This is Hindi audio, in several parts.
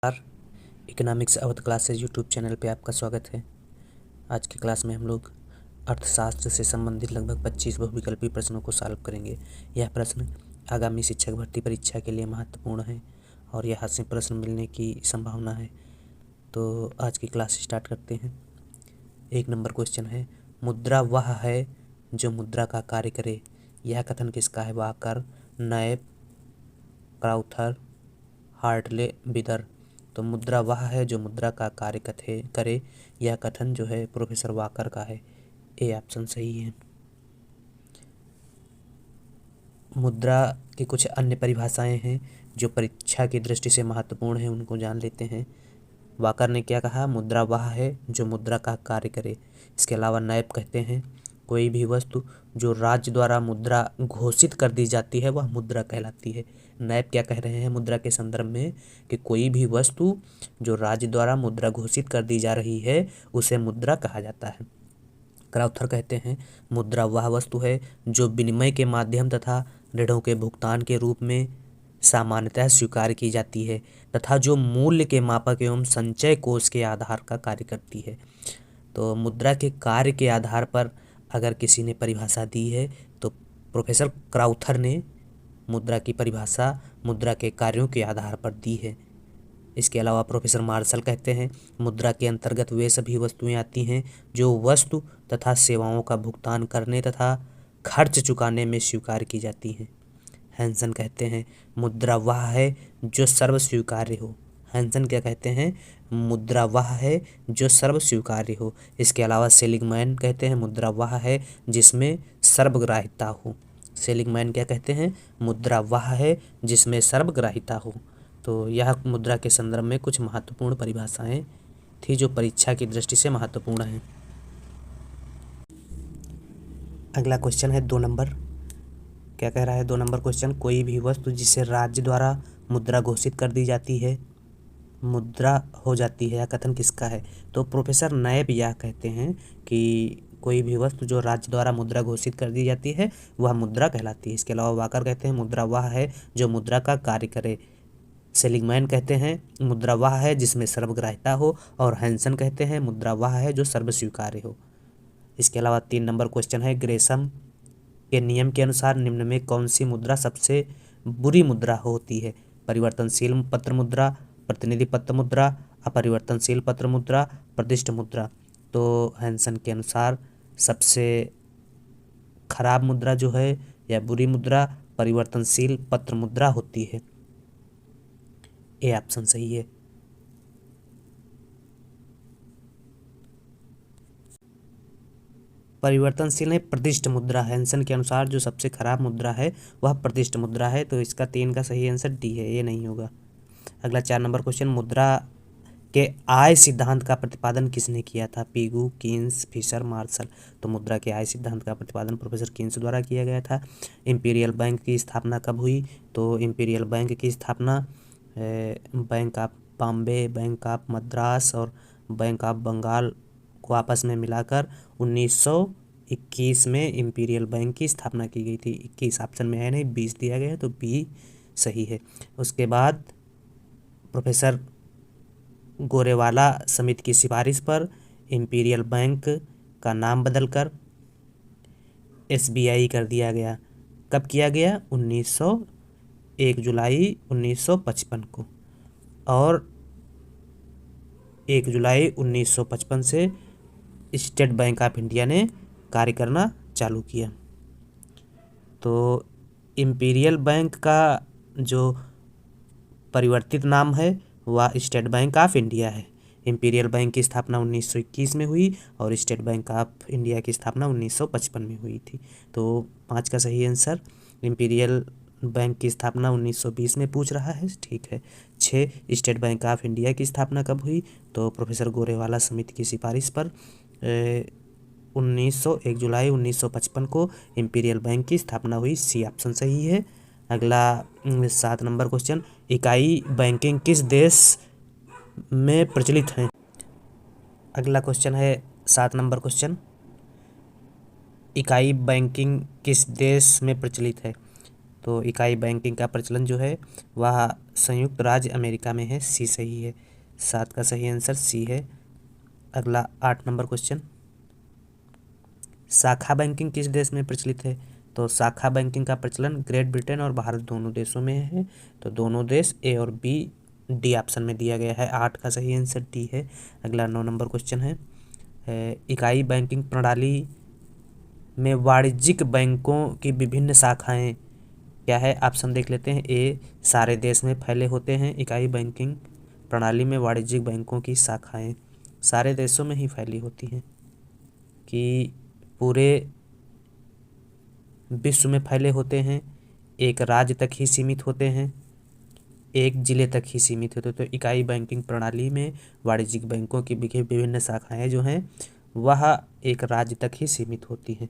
Economics Awadh classes YouTube channel पे आपका स्वागत है। आज की क्लास में हम लोग अर्थशास्त्र से संबंधित लगभग 25 बहुविकल्पी प्रश्नों को सॉल्व करेंगे। यह प्रश्न आगामी शिक्षक भर्ती परीक्षा के लिए महत्वपूर्ण है और यहाँ से प्रश्न मिलने की संभावना है। तो आज की क्लास स्टार्ट करते हैं। 1 नंबर क्वेश्चन है, मुद्रा वह है जो मुद्रा का कार्य करे। यह कथन किसका है? Walker, nap, Crowther, Hartley, Bidar. तो मुद्रा वह है जो मुद्रा का कार्य करे, यह कथन जो है प्रोफेसर वाकर का है। ए ऑप्शन सही है। मुद्रा की कुछ अन्य परिभाषाएं हैं जो परीक्षा की दृष्टि से महत्वपूर्ण है, उनको जान लेते हैं। वाकर ने क्या कहा? मुद्रा वह है जो मुद्रा का कार्य करे। इसके अलावा नैप कहते हैं कोई भी वस्तु जो राज्य द्वारा मुद्रा घोषित कर दी जाती है वह मुद्रा कहलाती है। नैप क्या कह रहे हैं मुद्रा के संदर्भ में कि कोई भी वस्तु जो राज्य द्वारा मुद्रा घोषित कर दी जा रही है उसे मुद्रा कहा जाता है। क्राउथर कहते हैं मुद्रा वह वस्तु है जो विनिमय के माध्यम तथा ऋणों के भुगतान के रूप में सामान्यतः स्वीकार की जाती है तथा जो मूल्य के मापक एवं संचय कोष के आधार का कार्य करती है। तो मुद्रा के कार्य के आधार पर अगर किसी ने परिभाषा दी है तो प्रोफेसर क्राउथर ने मुद्रा की परिभाषा मुद्रा के कार्यों के आधार पर दी है। इसके अलावा प्रोफेसर मार्शल कहते हैं मुद्रा के अंतर्गत वे सभी वस्तुएं आती हैं जो वस्तु तथा सेवाओं का भुगतान करने तथा खर्च चुकाने में स्वीकार की जाती हैं। हैंसन कहते हैं मुद्रा वह है जो सर्व स्वीकार्य हो। हैंसन क्या कहते हैं? मुद्रा वह है जो सर्व स्वीकार्य हो। इसके अलावा सेलिगमैन कहते हैं मुद्रा वह है जिसमें सर्वग्राह्यता हो। सेलिगमैन क्या कहते हैं? मुद्रा वह है जिसमें सर्वग्राह्यता हो। तो यह मुद्रा के संदर्भ में कुछ महत्वपूर्ण परिभाषाएं थी जो परीक्षा की दृष्टि से महत्वपूर्ण हैं। अगला क्वेश्चन है 2 नंबर। क्या कह रहा है 2 नंबर क्वेश्चन? कोई भी वस्तु जिसे राज्य द्वारा मुद्रा घोषित कर दी जाती है मुद्रा हो जाती है, यह कथन किसका है? तो प्रोफेसर नैप यह कहते हैं कि कोई भी वस्तु जो राज्य द्वारा मुद्रा घोषित कर दी जाती है वह मुद्रा कहलाती है। इसके अलावा वाकर कहते हैं मुद्रा वह है जो मुद्रा का कार्य करे। सेलिगमैन कहते हैं मुद्रा वह है जिसमें सर्वग्राह्यता हो। और हैंसन कहते हैं मुद्रा वह है जो सर्व स्वीकार्य हो। इसके अलावा 3 नंबर क्वेश्चन है, ग्रेसम के नियम के अनुसार निम्न में कौन सी मुद्रा सबसे बुरी मुद्रा होती है? परिवर्तनशील पत्र मुद्रा, प्रतिनिधि पत्र मुद्रा, अपरिवर्तनशील पत्र मुद्रा, प्रतिष्ठ मुद्रा। तो हैंसन के अनुसार सबसे खराब मुद्रा जो है या बुरी मुद्रा परिवर्तनशील पत्र मुद्रा होती है। ए ऑप्शन सही है। परिवर्तनशील है प्रतिष्ठ मुद्रा। हैंसन के अनुसार जो सबसे खराब मुद्रा है वह प्रतिष्ठ मुद्रा है। तो इसका 3 का सही आंसर डी है, ये नहीं होगा। अगला 4 नंबर क्वेश्चन, मुद्रा के आय सिद्धांत का प्रतिपादन किसने किया था? Pigou, Keynes, Fisher, Marshall. तो मुद्रा के आय सिद्धांत का प्रतिपादन प्रोफेसर कीन्स द्वारा किया गया था। इंपीरियल बैंक की स्थापना कब हुई? तो इंपीरियल बैंक की स्थापना bank of Bombay, bank of Madras और बैंक ऑफ बंगाल को आपस में मिलाकर 1921 में इंपीरियल बैंक की स्थापना की गई थी। 21 ऑप्शन में है नहीं, 20 दिया गया है तो बी सही है। उसके बाद प्रोफेसर गोरेवाला समिति की सिफारिश पर इंपीरियल बैंक का नाम बदलकर एसबीआई कर दिया गया। कब किया गया? 1 जुलाई 1955 को। और 1 जुलाई 1955 से स्टेट बैंक ऑफ इंडिया ने कार्य करना चालू किया। तो इंपीरियल बैंक का जो परिवर्तित नाम है वह स्टेट बैंक ऑफ इंडिया है। इंपीरियल बैंक की स्थापना 1921 में हुई और स्टेट बैंक ऑफ इंडिया की स्थापना 1955 में हुई थी। तो 5 का सही आंसर, इंपीरियल बैंक की स्थापना 1920 में पूछ रहा है, ठीक है। 6 स्टेट बैंक ऑफ इंडिया की स्थापना कब हुई? तो प्रोफेसर गोरेवाला समिति की सिफारिश पर 1 जुलाई 1955 को इंपीरियल बैंक की स्थापना हुई। सी ऑप्शन सही है। अगला 7 नंबर क्वेश्चन, इकाई बैंकिंग किस देश में प्रचलित है? अगला क्वेश्चन है 7 नंबर क्वेश्चन, इकाई बैंकिंग किस देश में प्रचलित है? तो इकाई बैंकिंग का प्रचलन जो है वह संयुक्त राज्य अमेरिका में है, सी सही है। 7 का सही आंसर सी है। अगला 8 नंबर क्वेश्चन, शाखा बैंकिंग किस देश में प्रचलित है? तो शाखा बैंकिंग का प्रचलन ग्रेट ब्रिटेन और भारत दोनों देशों में है। तो दोनों देश, ए और बी, डी ऑप्शन में दिया गया है। 8 का सही आंसर डी है। अगला 9 नंबर क्वेश्चन है, इकाई बैंकिंग प्रणाली में वाणिज्यिक बैंकों की विभिन्न शाखाएं क्या है? ऑप्शन देख लेते हैं। ए, सारे देश में फैले होते हैं। इकाई बैंकिंग प्रणाली में वाणिज्यिक बैंकों की शाखाएं सारे देशों में ही फैली होती हैं कि पूरे विश्व में फैले होते हैं, एक राज्य तक ही सीमित होते हैं, एक जिले तक ही सीमित होते हैं। तो इकाई बैंकिंग प्रणाली में वाणिज्यिक बैंकों की विभिन्न शाखाएं जो हैं वह एक राज्य तक ही सीमित होती हैं।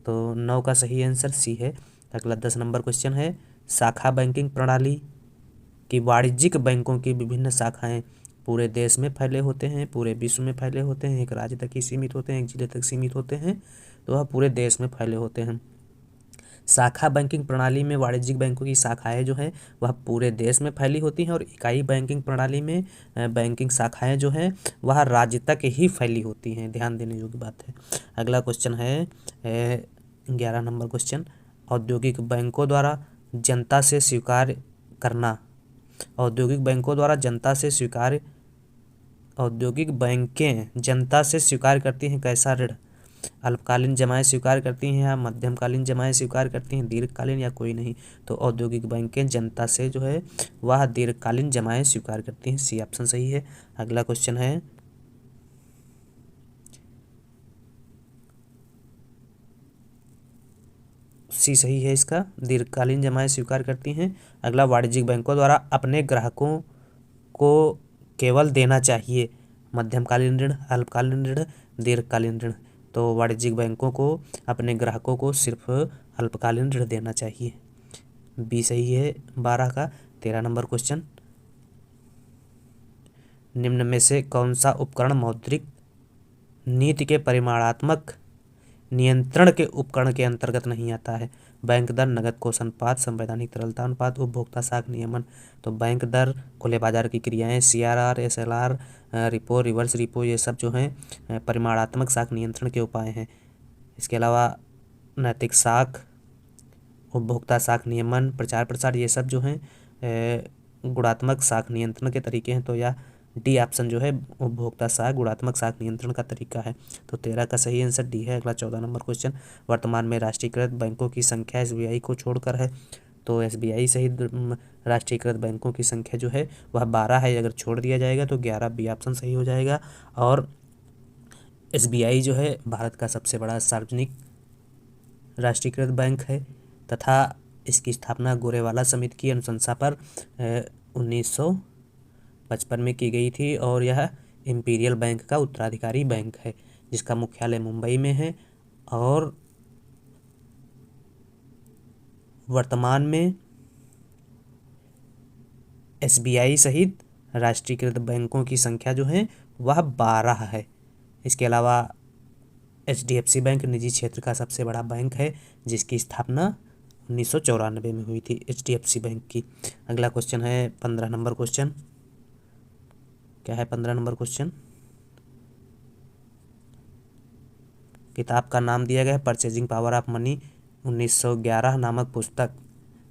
तो 9 का सही आंसर सी है। अगला 10 नंबर क्वेश्चन है, शाखा बैंकिंग प्रणाली की वाणिज्यिक बैंकों की विभिन्न शाखाएं पूरे देश में फैले होते हैं, पूरे विश्व में फैले होते हैं, एक राज्य तक ही सीमित होते हैं, एक जिले तक सीमित होते हैं, तो वह पूरे देश में फैले होते हैं। शाखा बैंकिंग प्रणाली में वाणिज्यिक बैंकों की शाखाएं जो हैं वह पूरे देश में फैली होती हैं और इकाई बैंकिंग प्रणाली में बैंकिंग शाखाएं जो हैं वह राज्य तक ही फैली होती हैं। ध्यान देने योग्य बात है। अगला क्वेश्चन है 11 नंबर क्वेश्चन, औद्योगिक बैंकों द्वारा जनता से स्वीकार करना। औद्योगिक बैंकों द्वारा जनता से स्वीकार औद्योगिक बैंकें जनता से स्वीकार करती हैं कैसा ऋण? अल्पकालीन जमाएं स्वीकार करती हैं या मध्यमकालीन जमाएं स्वीकार करती हैं, दीर्घकालीन या कोई नहीं? तो औद्योगिक बैंकें जनता से जो है वह दीर्घकालीन जमाएं स्वीकार करती हैं, सी ऑप्शन सही है। अगला क्वेश्चन है, सी सही है इसका, दीर्घकालीन जमाएं स्वीकार करती हैं। अगला, वाणिज्यिक बैंकों द्वारा अपने ग्राहकों को केवल देना चाहिए मध्यमकालीन ऋण, अल्पकालीन ऋण, दीर्घकालीन ऋण? तो वाणिज्यिक बैंकों को अपने ग्राहकों को सिर्फ अल्पकालीन ऋण देना चाहिए, बी सही है। 12 का 13 नंबर क्वेश्चन, निम्न में से कौन सा उपकरण मौद्रिक नीति के परिमाणात्मक नियंत्रण के उपकरण के अंतर्गत नहीं आता है? बैंक दर, नगद कोष अनुपात, संवैधानिक तरलता अनुपात, उपभोक्ता साख नियमन? तो बैंक दर, खुले बाजार की क्रियाएं, CRR, SLR, repo, reverse repo, ये सब जो हैं परिमाणात्मक साख नियंत्रण के उपाय हैं। इसके अलावा नैतिक साख, उपभोक्ता साख नियमन, प्रचार प्रसार, ये सब जो हैं गुणात्मक साख नियंत्रण के तरीके हैं। तो यह डी ऑप्शन जो है उपभोक्ता साख गुणात्मक साख नियंत्रण का तरीका है। तो 13 का सही आंसर डी है। अगला 14 नंबर क्वेश्चन, वर्तमान में राष्ट्रीयकृत बैंकों की संख्या एसबीआई को छोड़कर है? तो एसबीआई सहित राष्ट्रीयकृत बैंकों की संख्या जो है वह 12 है, अगर छोड़ दिया जाएगा तो 11, बी ऑप्शन सही हो जाएगा। और एसबीआई जो है भारत का सबसे बड़ा सार्वजनिक राष्ट्रीयकृत बैंक है तथा इसकी स्थापना गोरेवाला समिति की अनुशंसा पर 1955 में की गई थी और यह इंपीरियल बैंक का उत्तराधिकारी बैंक है जिसका मुख्यालय मुंबई में है। और वर्तमान में एसबीआई सहित राष्ट्रीयकृत बैंकों की संख्या जो है वह 12 है। इसके अलावा एचडीएफसी बैंक निजी क्षेत्र का सबसे बड़ा बैंक है जिसकी स्थापना 1994 में हुई थी, एचडीएफसी बैंक की। अगला क्वेश्चन है 15 नंबर क्वेश्चन, क्या है 15 नंबर क्वेश्चन? किताब का नाम दिया गया है परचेजिंग पावर ऑफ मनी 1911 नामक पुस्तक,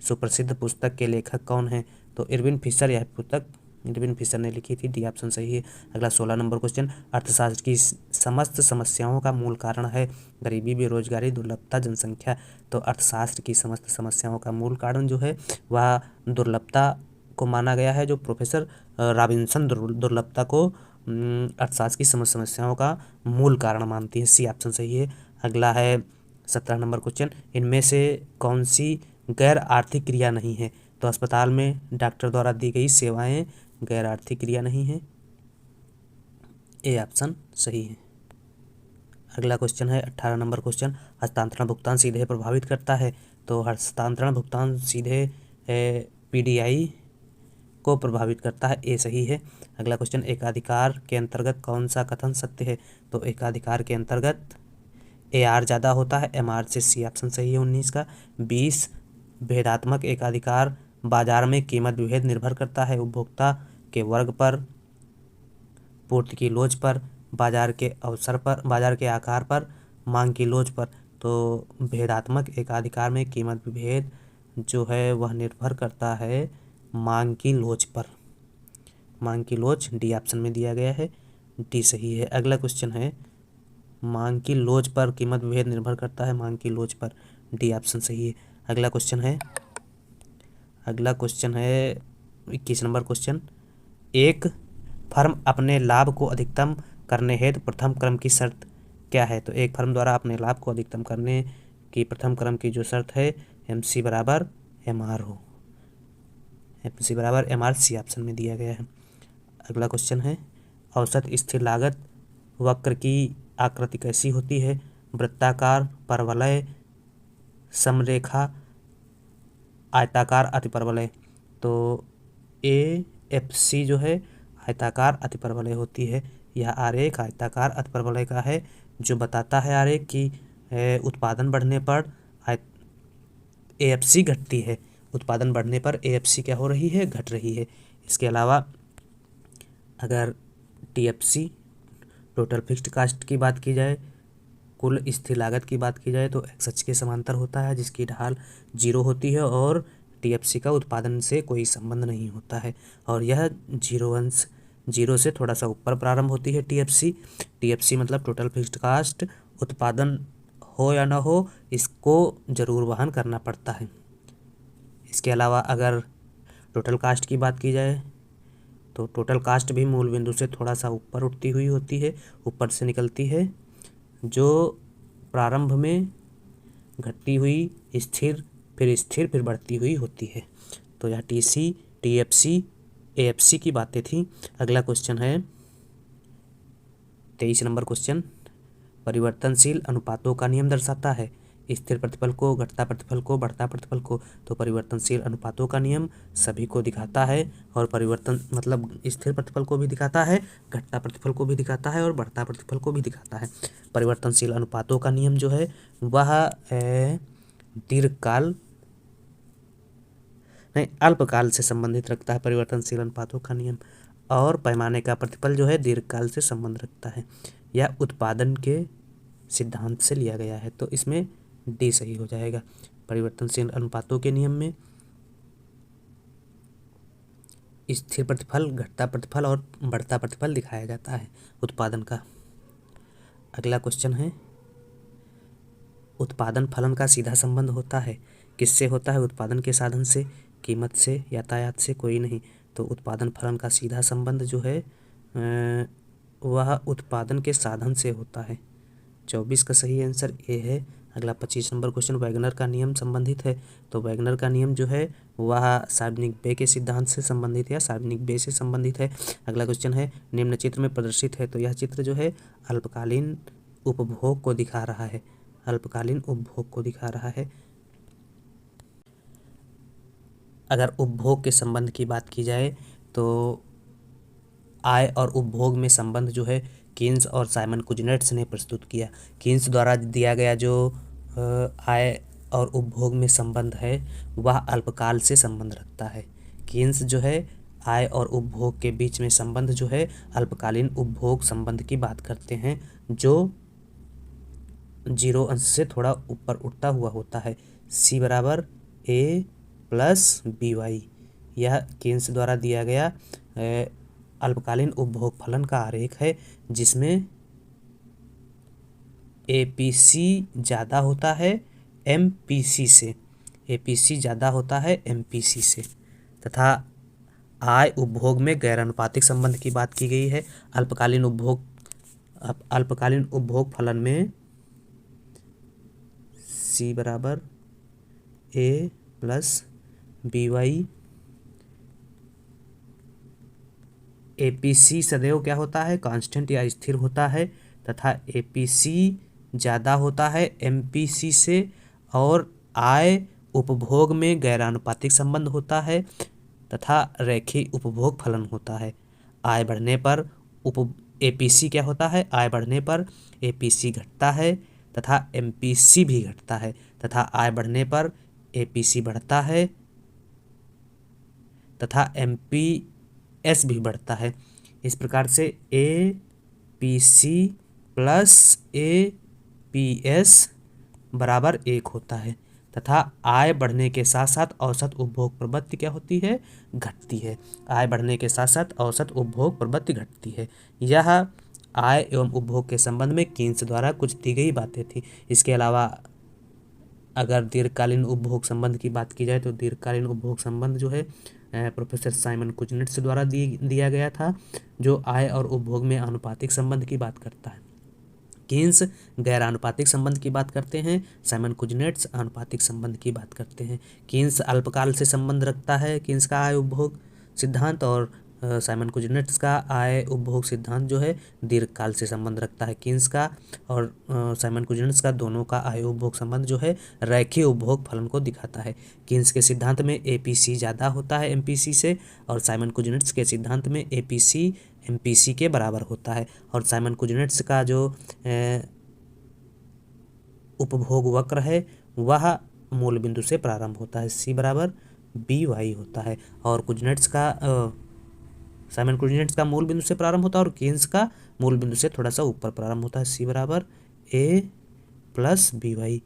सुप्रसिद्ध पुस्तक के लेखक कौन हैं? तो इरविन फिशर, यह पुस्तक इरविन फिशर ने लिखी थी, डी ऑप्शन सही है। अगला 16 नंबर क्वेश्चन, अर्थशास्त्र की समस्त समस्याओं का मूल कारण है गरीबी, बेरोजगारी, दुर्लभता, जनसंख्या? तो अर्थशास्त्र की समस्त समस्याओं का मूल कारण जो है वह दुर्लभता को माना गया है, जो प्रोफेसर रॉबिन्सन दुर्लभता को अर्थशास्त्र की समस्त समस्याओं का मूल कारण मानती है, सी ऑप्शन सही है। अगला है 17 नंबर क्वेश्चन, इनमें से कौन सी गैर आर्थिक क्रिया नहीं है? तो अस्पताल में डॉक्टर द्वारा दी गई सेवाएं गैर आर्थिक क्रिया नहीं है, ए ऑप्शन सही है। अगला क्वेश्चन है 18 नंबर क्वेश्चन, हस्तांतरण भुगतान सीधे प्रभावित करता है? तो हस्तांतरण भुगतान सीधे पीडीआई को प्रभावित करता है, ए सही है। अगला क्वेश्चन, एकाधिकार के अंतर्गत कौन सा कथन सत्य है? तो एकाधिकार के अंतर्गत एआर ज़्यादा होता है एमआर से, सी ऑप्शन सही है 19 का। 20 भेदात्मक एकाधिकार बाजार में कीमत विभेद निर्भर करता है उपभोक्ता के वर्ग पर, पूर्ति की लोच पर, बाजार के अवसर पर, बाजार के आकार पर, मांग की लोच पर। तो भेदात्मक एकाधिकार में कीमत विभेद जो है वह निर्भर करता है मांग की लोच पर। मांग की लोच डी ऑप्शन में दिया गया है, डी सही है। अगला क्वेश्चन है मांग की लोच पर कीमत विभेद निर्भर करता है मांग की लोच पर, डी ऑप्शन सही है। अगला क्वेश्चन है 21 नंबर क्वेश्चन, एक फर्म अपने लाभ को अधिकतम करने हेतु प्रथम क्रम की शर्त क्या है? तो एक फर्म द्वारा अपने लाभ को अधिकतम करने की प्रथम क्रम की जो शर्त है MC बराबर MR हो, MC बराबर MR, सी ऑप्शन में दिया गया है। अगला क्वेश्चन है औसत स्थिर लागत वक्र की आकृति कैसी होती है? वृत्ताकार, परवलय, समरेखा, आयताकार, अतिपरवलय। तो AFC जो है आयताकार अतिपरवलय होती है। यह आरेख आयताकार अतिपरवलय का है जो बताता है आरेख की उत्पादन बढ़ने पर AFC घटती है, उत्पादन बढ़ने पर AFC क्या हो रही है? घट रही है। इसके अलावा अगर TFC टोटल फिक्स्ड कास्ट की बात की जाए, कुल स्थिर लागत की बात की जाए तो XH के समांतर होता है जिसकी ढाल 0 होती है और TFC का उत्पादन से कोई संबंध नहीं होता है और यह 0 से थोड़ा सा ऊपर प्रारंभ होती है TFC मतलब टोटल फिक्स्ड कास्ट, उत्पादन हो या ना हो इसको जरूर वहन करना पड़ता है। इसके अलावा अगर टोटल कास्ट की बात की जाए तो टोटल कास्ट भी मूल बिंदु से थोड़ा सा ऊपर उठती हुई होती है, ऊपर से निकलती है, जो प्रारंभ में घटती हुई स्थिर फिर बढ़ती हुई होती है। तो यह TC, TFC, AFC की बातें थी। अगला क्वेश्चन है 23 नंबर क्वेश्चन, परिवर्तनशील अनुपातों का नियम दर्शाता है स्थिर प्रतिफल को, घटता प्रतिफल को, बढ़ता प्रतिफल को। तो परिवर्तनशील अनुपातों का नियम सभी को दिखाता है और परिवर्तन मतलब स्थिर प्रतिफल को भी दिखाता है, घटता प्रतिफल को भी दिखाता है और बढ़ता प्रतिफल को भी दिखाता है। परिवर्तनशील अनुपातों का नियम जो है वह दीर्घकाल नहीं अल्पकाल से संबंधित रखता है परिवर्तनशील अनुपातों का नियम, और पैमाने का प्रतिफल जो है दीर्घकाल से संबंध रखता है। यह उत्पादन के सिद्धांत से लिया गया है, तो इसमें डी सही हो जाएगा। परिवर्तनशील अनुपातों के नियम में स्थिर प्रतिफल, घटता प्रतिफल और बढ़ता प्रतिफल दिखाया जाता है उत्पादन का। अगला क्वेश्चन है उत्पादन फलन का सीधा संबंध होता है, किससे होता है? उत्पादन के साधन से, कीमत से, यातायात से, कोई नहीं। तो उत्पादन फलन का सीधा संबंध जो है वह उत्पादन के साधन से होता है। 24 का सही आंसर ए है। अगला 25 नंबर क्वेश्चन, वैगनर का नियम संबंधित है। तो वैगनर का नियम जो है वह सार्वजनिक व्यय के सिद्धांत से संबंधित या सार्वजनिक व्यय से संबंधित है। अगला क्वेश्चन है निम्न चित्र में प्रदर्शित है। तो यह चित्र जो है अल्पकालीन उपभोग को दिखा रहा है, अल्पकालीन उपभोग को दिखा रहा है। अगर उपभोग के संबंध की बात की जाए तो आय और उपभोग में संबंध जो है कीन्स और साइमन कुजनेट्स ने प्रस्तुत किया। कीन्स द्वारा दिया गया जो आय और उपभोग में संबंध है वह अल्पकाल से संबंध रखता है। कीन्स जो है आय और उपभोग के बीच में संबंध जो है अल्पकालीन उपभोग संबंध की बात करते हैं जो 0 अंश से थोड़ा ऊपर उठता हुआ होता है। C बराबर A प्लस BY, यह कीन्स द्वारा दिया गया अल्पकालीन उपभोग फलन का आरेख है जिसमें APC ज़्यादा होता है MPC से, APC ज़्यादा होता है MPC से, तथा आय उपभोग में गैर अनुपातिक संबंध की बात की गई है। अल्पकालीन उपभोग फलन में C बराबर A प्लस BY, APC सदैव क्या होता है? कांस्टेंट या स्थिर होता है, तथा APC ज़्यादा होता है MPC से, और आय उपभोग में गैरानुपातिक संबंध होता है तथा रेखीय उपभोग फलन होता है। आय बढ़ने पर APC क्या होता है? आय बढ़ने पर APC घटता है तथा MPC भी घटता है, तथा आय बढ़ने पर एपीसी बढ़ता है तथा एमपीएस भी बढ़ता है। इस प्रकार से एपीसी प्लस एपीएस बराबर 1 होता है तथा आय बढ़ने के साथ साथ औसत उपभोग प्रवृत्ति क्या होती है, घटती है। आय बढ़ने के साथ साथ औसत उपभोग प्रवृत्ति घटती है। यह आय एवं उपभोग के संबंध में कीन्स द्वारा कुछ दी गई बातें थी। इसके अलावा अगर दीर्घकालीन उपभोग संबंध की बात की जाए तो दीर्घकालीन उपभोग संबंध जो है प्रोफेसर साइमन कुजनेट्स द्वारा दिया गया था, जो आय और उपभोग में आनुपातिक संबंध की बात करता है। कीन्स गैर आनुपातिक संबंध की बात करते हैं, साइमन कुजनेट्स आनुपातिक संबंध की बात करते हैं। कीन्स अल्पकाल से संबंध रखता है, कीन्स का आय उपभोग सिद्धांत, और साइमन कुजनेट्स का आय उपभोग सिद्धांत जो है दीर्घकाल से संबंध रखता है। कीन्स का और साइमन कुजनेट्स का दोनों का आय उपभोग संबंध जो है रैखिक उपभोग फलन को दिखाता है। कीन्स के सिद्धांत में एपीसी ज़्यादा होता है एमपीसी से, और साइमन कुजनेट्स के सिद्धांत में एपीसी एमपीसी के बराबर होता है। और साइमन कुजनेट्स का जो उपभोग वक्र है वह मूल बिंदु से प्रारंभ होता है, सी बराबर बी वाई होता है। और कुजनेट्स का साइमन कुजनेट्स का मूल बिंदु से प्रारंभ होता है और कीन्स का मूल बिंदु से थोड़ा सा ऊपर प्रारंभ होता है, सी बराबर ए प्लस बी वाई।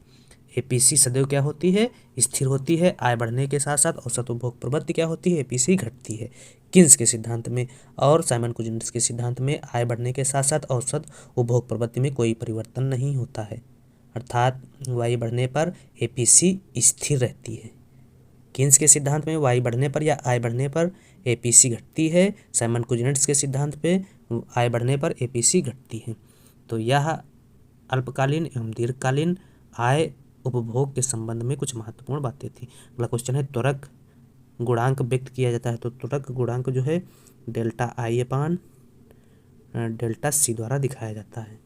एपीसी सदैव क्या होती है, स्थिर होती है। आय बढ़ने के साथ साथ औसत उपभोग प्रवृत्ति क्या होती है, एपीसी घटती है कीन्स के सिद्धांत में। और साइमन कुजनेट्स के सिद्धांत में आय बढ़ने के साथ साथ औसत उपभोग प्रवृत्ति में कोई परिवर्तन नहीं होता है, अर्थात वाई बढ़ने पर एपीसी स्थिर रहती है। कीन्स के सिद्धांत में वाई बढ़ने पर या आय बढ़ने पर एपीसी घटती है, साइमन कुजनेट्स के सिद्धांत पे आय बढ़ने पर एपीसी घटती है। तो यह अल्पकालीन एवं दीर्घकालीन आय उपभोग के संबंध में कुछ महत्वपूर्ण बातें थी। अगला क्वेश्चन है त्वरक गुणांक व्यक्त किया जाता है, तो त्वरक गुणांक जो है डेल्टा आई अपान डेल्टा सी द्वारा दिखाया जाता है,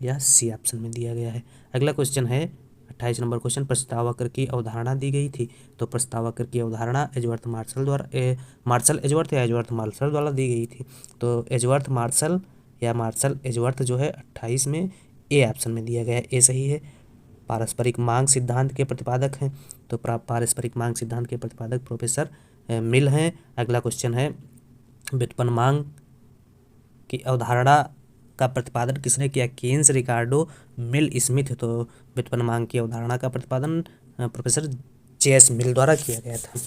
यह सी ऑप्शन में दिया गया है। अगला क्वेश्चन है 28 नंबर क्वेश्चन, प्रस्तावक्र की अवधारणा दी गई थी, तो प्रस्तावक्र की अवधारणा एजवर्थ मार्शल द्वारा मार्शल एजवर्थ या एजवर्थ मार्शल द्वारा दी गई थी। तो एजवर्थ मार्शल या मार्शल एजवर्थ जो है 28 में ए ऑप्शन में दिया गया है, ए सही है। पारस्परिक मांग सिद्धांत के प्रतिपादक हैं, तो पारस्परिक मांग सिद्धांत के प्रतिपादक प्रोफेसर मिल हैं। अगला क्वेश्चन है व्युत्पन्न मांग की अवधारणा का प्रतिपादन किसने किया, कीन्स, रिकार्डो, मिल, स्मिथ। तो व्युत्पन्न मांग की अवधारणा का प्रतिपादन प्रोफेसर जे एस मिल द्वारा किया गया था।